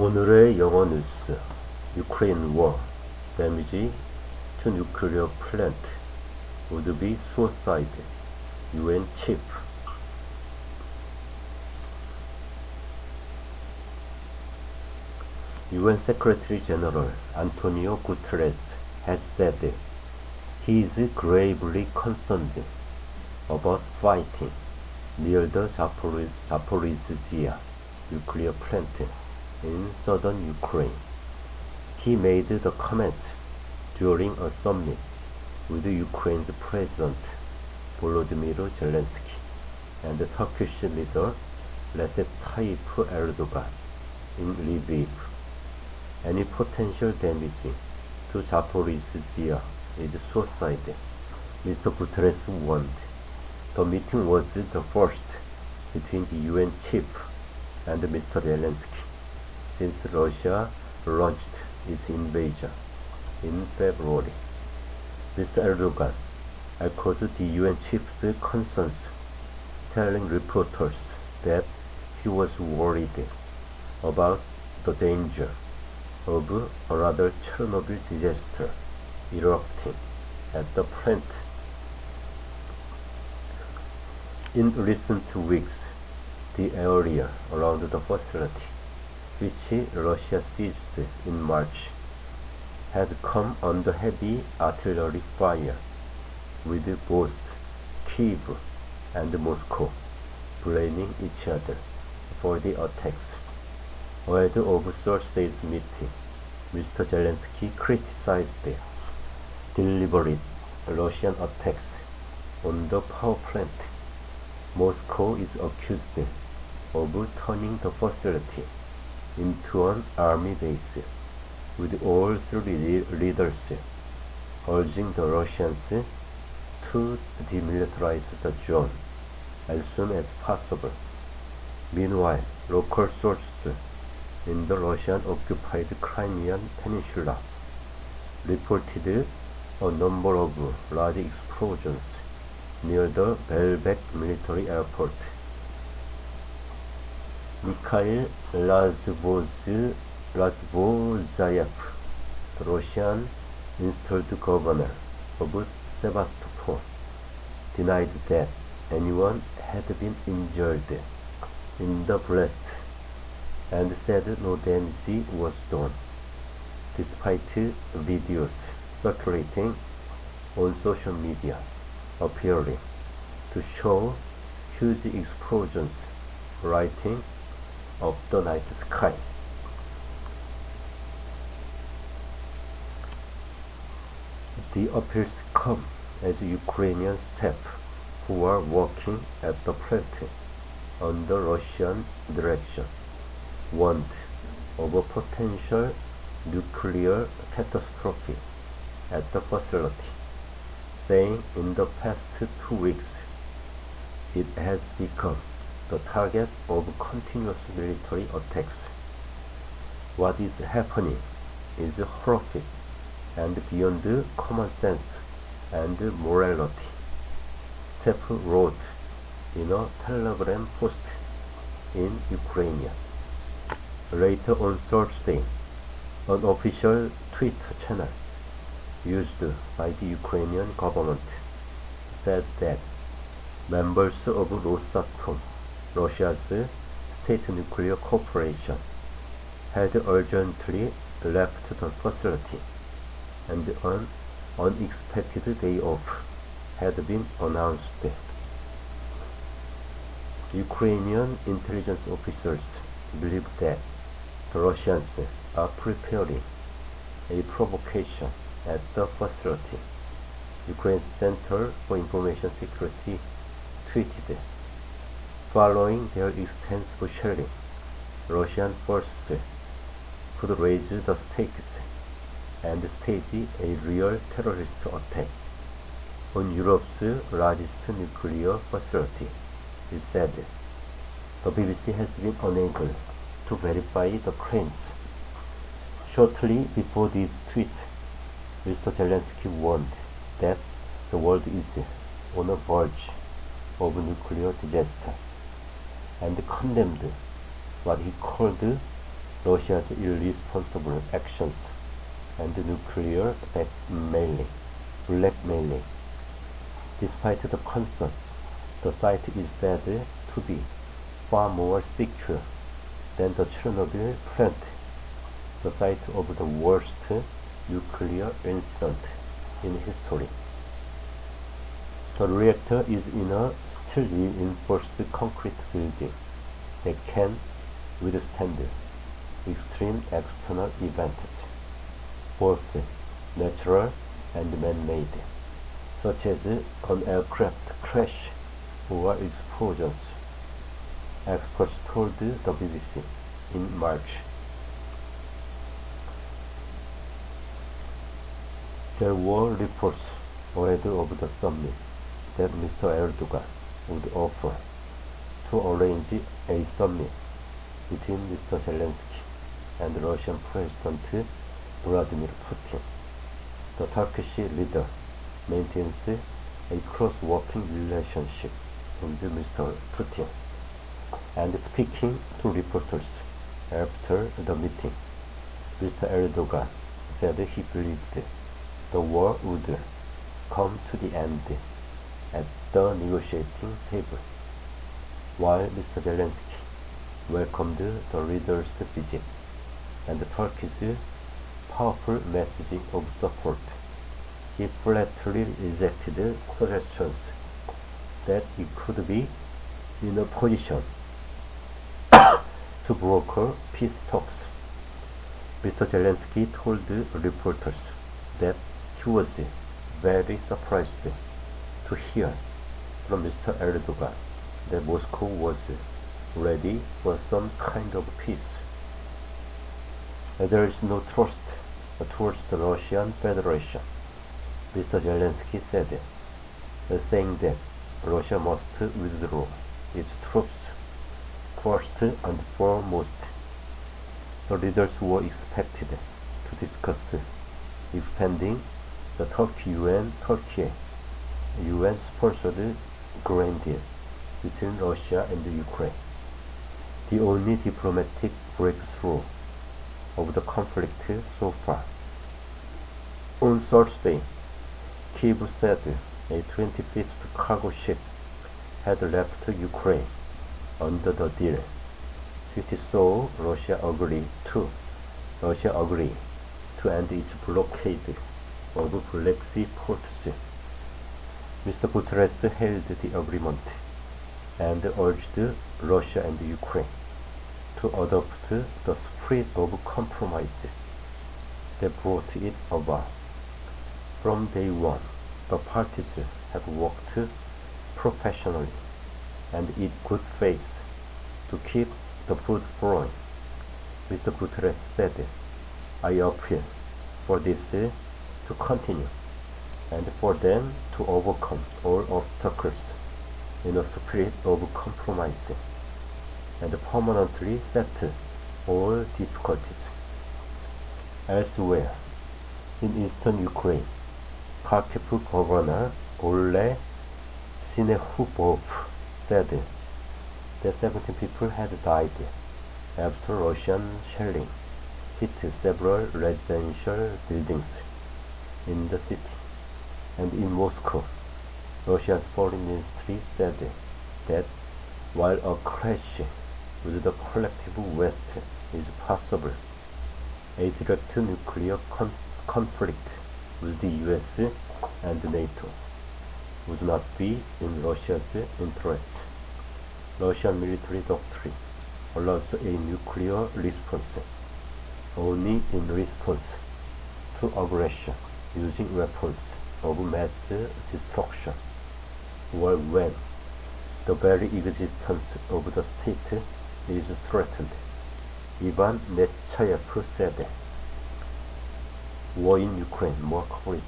오늘의 영어 뉴스. Ukraine war. Damage to nuclear plant would be suicide. UN chief. UN Secretary General Antonio Guterres has said he is gravely concerned about fighting near the Zaporizhzhia nuclear plant in southern Ukraine. He made the comments during a summit with Ukraine's President Volodymyr Zelensky and the Turkish leader Recep Tayyip Erdogan in Lviv. Any potential damage to Zaporizhzhia is suicide, Mr. Guterres warned. The meeting was the first between the UN chief and Mr. Zelensky since Russia launched its invasion in February. Mr. Erdogan echoed the UN chief's concerns, telling reporters that he was worried about the danger of another Chernobyl disaster erupting at the plant. In recent weeks, the area around the facility, which Russia seized in March, has come under heavy artillery fire, with both Kyiv and Moscow blaming each other for the attacks. Ahead of Thursday's meeting, Mr. Zelensky criticized deliberate Russian attacks on the power plant. Moscow is accused of turning the facility into an army base, with all three leaders urging the Russians to demilitarize the zone as soon as possible. Meanwhile, local sources in the Russian-occupied Crimean Peninsula reported a number of large explosions near the Belbek military airport. Mikhail Razvozayev, the Russian installed governor of Sevastopol, denied that anyone had been injured in the blast and said no damage was done, despite videos circulating on social media appearing to show huge explosions lighting up the night sky. The appeals come as Ukrainian staff who are working at the plant under Russian direction warned of a potential nuclear catastrophe at the facility, saying in the past 2 weeks it has become the target of continuous military attacks. What is happening is horrific and beyond common sense and morality, Steph wrote in a telegram post in Ukrainian. Later on Thursday, an official Twitter channel used by the Ukrainian government said that members of Rosatom, Russia's state nuclear corporation, had urgently left the facility and an unexpected day off had been announced. Ukrainian intelligence officers believe that the Russians are preparing a provocation at the facility. Ukraine's Center for Information Security tweeted, following their extensive shelling, Russian forces could raise the stakes and stage a real terrorist attack on Europe's largest nuclear facility, it said. The BBC has been unable to verify the claims. Shortly before these tweets, Mr. Zelensky warned that the world is on the verge of nuclear disaster and condemned what he called Russia's irresponsible actions and nuclear blackmailing. Despite the concern, the site is said to be far more secure than the Chernobyl plant, the site of the worst nuclear incident in history. The reactor is in a steel reinforced concrete building that can withstand extreme external events, both natural and man-made, such as an aircraft crash or explosions, experts told the BBC in March. There were reports ahead of the summit that Mr. Erdogan would offer to arrange a summit between Mr. Zelensky and Russian President Vladimir Putin. The Turkish leader maintains a close working relationship with Mr. Putin, and speaking to reporters after the meeting, Mr. Erdogan said he believed the war would come to the end at the negotiating table, while Mr. Zelensky welcomed the leader's visit and Turkey's powerful message of support. He flatly rejected suggestions that he could be in a position to broker peace talks. Mr. Zelensky told reporters that he was very surprised to hear from Mr. Erdogan that Moscow was ready for some kind of peace. There is no trust towards the Russian Federation, Mr. Zelensky said, saying that Russia must withdraw its troops first and foremost. The leaders were expected to discuss expanding the Turkey UN-sponsored grain deal between Russia and Ukraine, the only diplomatic breakthrough of the conflict so far. On Thursday, Kyiv said a 25th cargo ship had left Ukraine under the deal, which saw Russia agree to end its blockade of Black Sea ports. Mr. Guterres hailed the agreement and urged Russia and Ukraine to adopt the spirit of compromise that brought it about. From day one, the parties have worked professionally and in good faith to keep the food flowing, Mr. Guterres said. I appeal for this to continue and for them to overcome all obstacles in a spirit of compromise and permanently settle all difficulties. Elsewhere, in eastern Ukraine, Kharkiv Governor Ole Sinehubov said that 17 people had died after Russian shelling hit several residential buildings in the city. And in Moscow, Russia's foreign ministry said that while a clash with the collective West is possible, a direct nuclear conflict with the US and NATO would not be in Russia's interest. Russian military doctrine allows a nuclear response only in response to aggression using weapons of mass destruction, or when the very existence of the state is threatened, Ivan Nechayev said. War in Ukraine, more coverage